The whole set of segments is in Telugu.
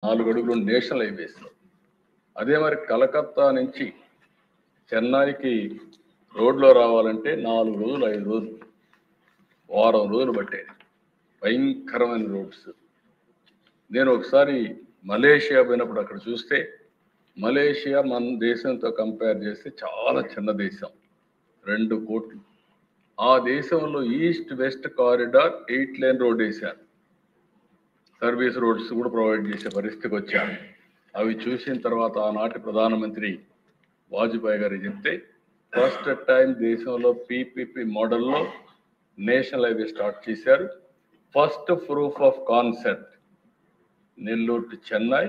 4 అడుగులు నేషనల్ హైవేస్. అదే మరి కలకత్తా నుంచి చెన్నైకి రోడ్లో రావాలంటే 4 రోజులు 5 రోజులు వారం రోజులు పట్టేది. భయంకరమైన రోడ్స్. నేను ఒకసారి మలేషియా పోయినప్పుడు అక్కడ చూస్తే మలేషియా మన దేశంతో కంపేర్ చేస్తే చాలా చిన్న దేశం, 2 కోట్లు. ఆ దేశంలో east west corridor 8 lane road వేశారు. సర్వీస్ రోడ్స్ కూడా ప్రొవైడ్ చేసే పరిస్థితికి వచ్చారు. అవి చూసిన తర్వాత ఆనాటి ప్రధానమంత్రి వాజ్పేయి గారు చెప్తే ఫస్ట్ టైం దేశంలో పీపీపీ మోడల్లో నేషనల్ హైవే స్టార్ట్ చేశారు. First proof of concept Nellore to Chennai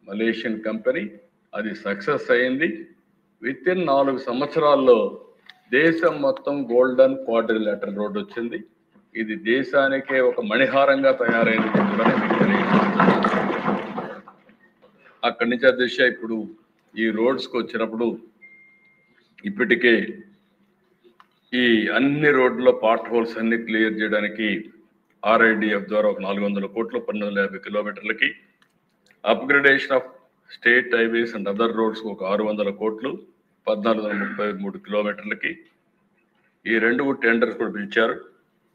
Malaysian company, అది సక్సెస్ అయింది. విత్ ఇన్ 4 సంవత్సరాల్లో దేశం మొత్తం గోల్డెన్ క్వాడ్రిలేటరల్ రోడ్ వచ్చింది. ఇది దేశానికే ఒక మణిహారంగా తయారైంది కూడా మీకు తెలియజేస్తున్నాను. అక్కడి నుంచి అధ్యక్ష ఇప్పుడు ఈ రోడ్స్కి వచ్చినప్పుడు ఇప్పటికే ఈ అన్ని రోడ్ల పార్ట్ హోల్స్ అన్ని క్లియర్ చేయడానికి ఆర్ఐడిఎఫ్ ద్వారా ఒక 400 కోట్లు 1250 కిలోమీటర్లకి, upgradation of state highways and other roads ఒక 600 కోట్లు 1433 కిలోమీటర్లకి ఈ 2 టెండర్స్ కూడా పిలిచారు.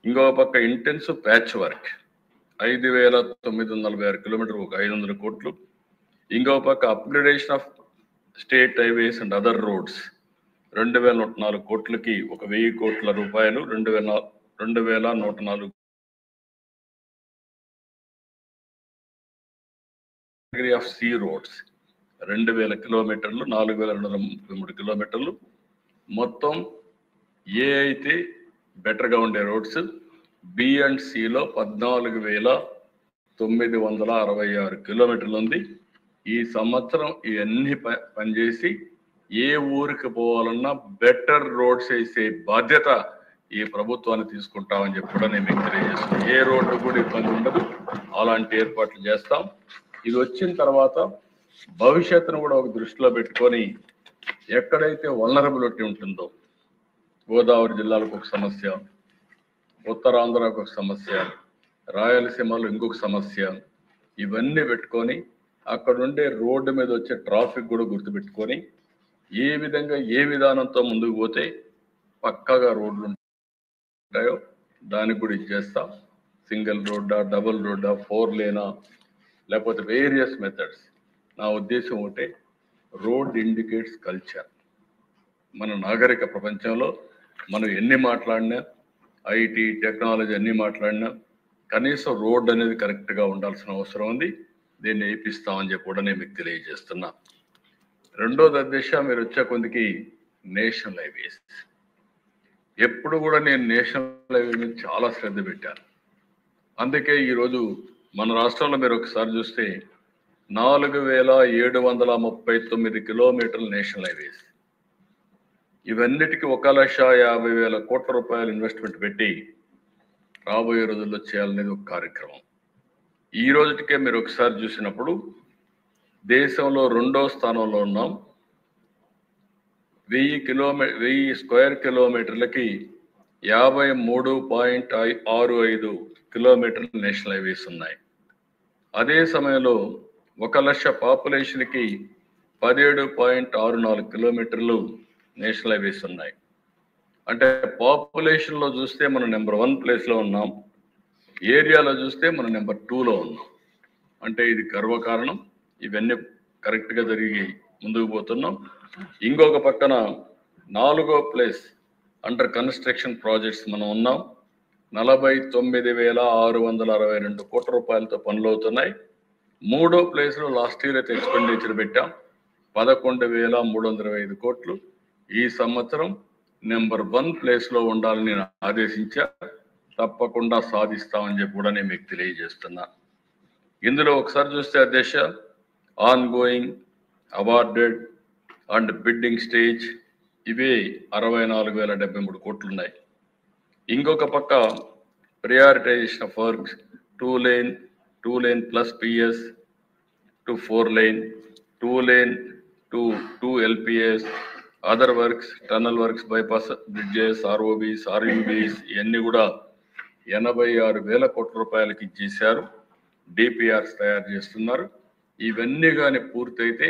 ఇంకో పక్క ఇంటెన్సివ్ ప్యాచ్ వర్క్ 5946 కిలోమీటర్ ఒక 500 కోట్లు. ఇంకో పక్క upgradation of state highways and other roads 2104 కోట్లకి ఒక 1000 కోట్ల రూపాయలు 2104 ఆఫ్ సి రోడ్స్ 2000 కిలోమీటర్లు 4233 కిలోమీటర్లు. మొత్తం ఏ అయితే బెటర్గా ఉండే రోడ్స్ బి అండ్ సిలో 14,966 కిలోమీటర్లు ఉంది. ఈ సంవత్సరం ఇవన్నీ పనిచేసి ఏ ఊరికి పోవాలన్నా బెటర్ రోడ్స్ వేసే బాధ్యత ఈ ప్రభుత్వాన్ని తీసుకుంటామని చెప్పి కూడా నేను మీకు తెలియజేస్తాను. ఏ రోడ్డు కూడా ఇబ్బంది ఉండదు, అలాంటి ఏర్పాట్లు చేస్తాం. ఇది వచ్చిన తర్వాత భవిష్యత్తును కూడా ఒక దృష్టిలో పెట్టుకొని ఎక్కడైతే వల్నరబిలిటీ ఉంటుందో, గోదావరి జిల్లాలకు ఒక సమస్య, ఉత్తరాంధ్రకు ఒక సమస్య, రాయలసీమలో ఇంకొక సమస్య, ఇవన్నీ పెట్టుకొని అక్కడ ఉండే రోడ్డు మీద వచ్చే ట్రాఫిక్ కూడా గుర్తుపెట్టుకొని ఏ విధంగా ఏ విధానంతో ముందుకు పోతే పక్కాగా రోడ్లు ఉంటాయో దానికి కూడా ఇచ్చేస్తాం. సింగిల్ రోడ్డా, డబుల్ రోడ్డా, 4 లేనా, లేకపోతే వేరియస్ మెథడ్స్. నా ఉద్దేశం ఒకటే, రోడ్ ఇండికేట్స్ కల్చర్. మన నాగరిక ప్రపంచంలో మనం ఎన్ని మాట్లాడినా, ఐటీ టెక్నాలజీ అన్ని మాట్లాడినా కనీసం రోడ్ అనేది కరెక్ట్గా ఉండాల్సిన అవసరం ఉంది. దీన్ని వేయిస్తామని చెప్పి కూడా నేను మీకు తెలియజేస్తున్నా. రెండోది అధ్యక్ష, మీరు వచ్చే కొందికి నేషనల్ హైవేస్. ఎప్పుడు కూడా నేను నేషనల్ హైవే మీద చాలా శ్రద్ధ పెట్టాను. అందుకే ఈరోజు మన రాష్ట్రంలో మీరు ఒకసారి చూస్తే 4739 కిలోమీటర్లు నేషనల్ హైవేస్. ఇవన్నిటికీ 1,50,000 కోట్ల రూపాయలు ఇన్వెస్ట్మెంట్ పెట్టి రాబోయే రోజుల్లో చేయాలనేది ఒక కార్యక్రమం. ఈ రోజుకే మీరు ఒకసారి చూసినప్పుడు దేశంలో 2వ స్థానంలో ఉన్నాం. 1000 స్క్వేర్ కిలోమీటర్లకి 53.65 కిలోమీటర్లు నేషనల్ హైవేస్ ఉన్నాయి. అదే సమయంలో 1,00,000 పాపులేషన్కి 17.64 కిలోమీటర్లు నేషనల్ హైవేస్ ఉన్నాయి. అంటే పాపులేషన్లో చూస్తే మనం నెంబర్ 1 ప్లేస్లో ఉన్నాం, ఏరియాలో చూస్తే మనం నెంబర్ 2లో ఉన్నాం. అంటే ఇది గర్వకారణం. ఇవన్నీ కరెక్ట్గా జరిగి ముందుకు పోతున్నాం. ఇంకొక పక్కన 4వ ప్లేస్ అండర్ కన్స్ట్రక్షన్ ప్రాజెక్ట్స్ మనం ఉన్నాం. 49,662 కోట్ల రూపాయలతో పనులు అవుతున్నాయి. 3వ ప్లేస్లో లాస్ట్ ఇయర్ అయితే ఎక్స్పెండిచర్ పెట్టాం 11,325 కోట్లు. ఈ సంవత్సరం నెంబర్ 1 ప్లేస్లో ఉండాలని నేను ఆదేశించా. తప్పకుండా సాధిస్తామని చెప్పి కూడా నేను మీకు తెలియజేస్తున్నా. ఇందులో ఒకసారి చూస్తే అధ్యక్ష, ongoing, awarded and bidding stage ఇవే 64,073 కోట్లు ఉన్నాయి. ఇంకొక పక్క prioritisation of works 2 lane plus PS to 4 lane, 2 lane to 2 LPS, other works, tunnel works, bypass bridges, ROBs, RUBs ఇవన్నీ కూడా 86,000 కోట్ల రూపాయలకి ఇచ్చేశారు. DPRs తయారు చేస్తున్నారు. ఇవన్నీ కానీ పూర్తయితే